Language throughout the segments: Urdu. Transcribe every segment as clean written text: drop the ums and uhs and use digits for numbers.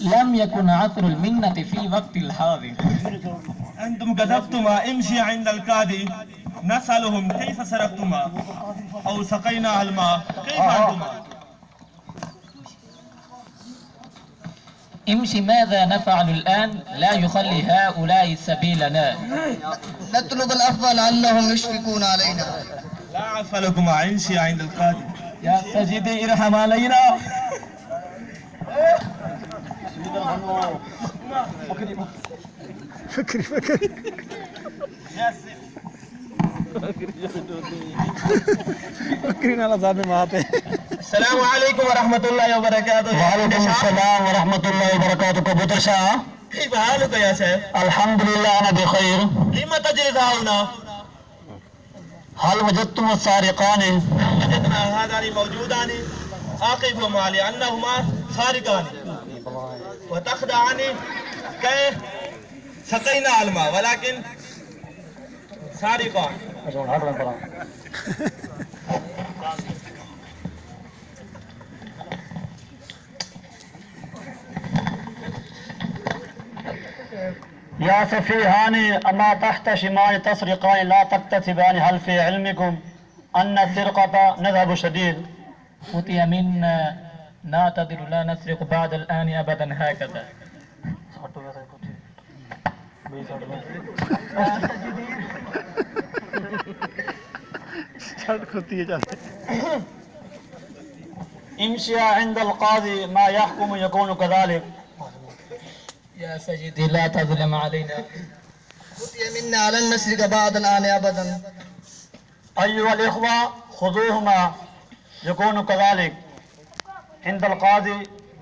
لم يكن عطر المنة في وقت الحاضر. أنتم كذبتما امشي عند القاضي نسألهم كيف سرقتما أو سقينا الماء كيف أنتما امشي ماذا نفعل الآن لا يخلي هؤلاء سبيلنا. نطلب العفو لعلهم يشفقون علينا. لا عفو لكما امشي عند القاضي. يا سيدي ارحم علينا. فكري فكري على زاد ماته. السلام عليكم ورحمة الله وبركاته. وعليكم السلام ورحمة الله وبركاته. كبوتر شاه كيف حالك يا شيخ؟ الحمد لله أنا بخير. لما تجلس هنا؟ هل وجدتم السارقان؟ وجدنا هذان موجودان أقفهما لأنهما سارقان وتخدعني كيف سقينا الماء ولكن سارقان. يا سفيهان أما تحتشمان تسرقان لا تكتسبان هل في علمكم أن السرقة نذهب شديد؟ أوتي منا نعتذر لا نسرق بعد الآن أبدا هكذا. امشي عند القاضي ما يحكم يكون كذلك. يا سيدي لا تظلم علينا. أوتي منا لن نسرق بعد الآن أبدا. أيها الإخوة خذوهما يكون كذلك. عند القاضي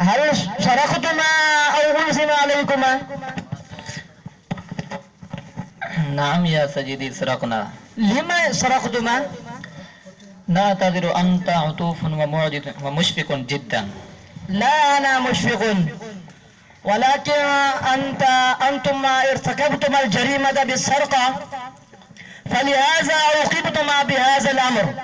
هل سرقتما أو ألزم عليكما؟ نعم يا سيدي سرقنا. لما سرقتما؟ نعتذر أنت عطوف ومعجب ومشفق جدا. لا أنا مشفق ولكن أنتما ارتكبتما الجريمة بالسرقة فلهذا عوقبتما بهذا الأمر.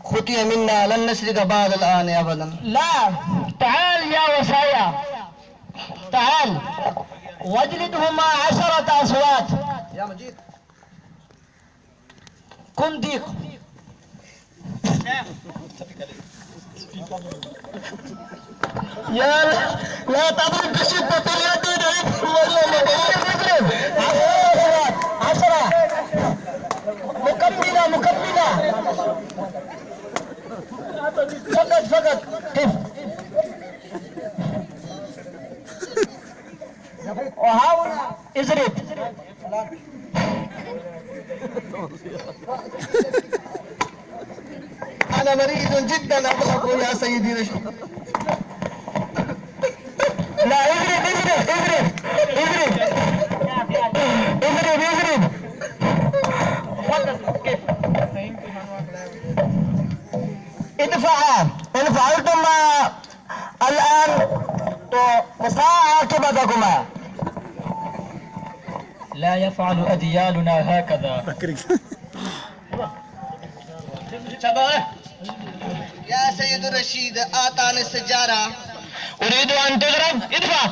خطي منا لن نسرق بعد الآن أبدا. لا تعال يا وصايا تعال واجلدهما 10 أصوات. يا مجيد كن ضيق يا لا تضرب بشدة اليد اضرب 10 مكملة فقط كيف وهاونا اضرب. أنا مريض جدا أبغى يا سيدي لا اضرب ادفع إن فعلتم الآن مساء عاقبتكما. لا يفعل أديالنا هكذا. يا سيد الرشيد آتاني السجارة أريد أن تضرب. ادفع.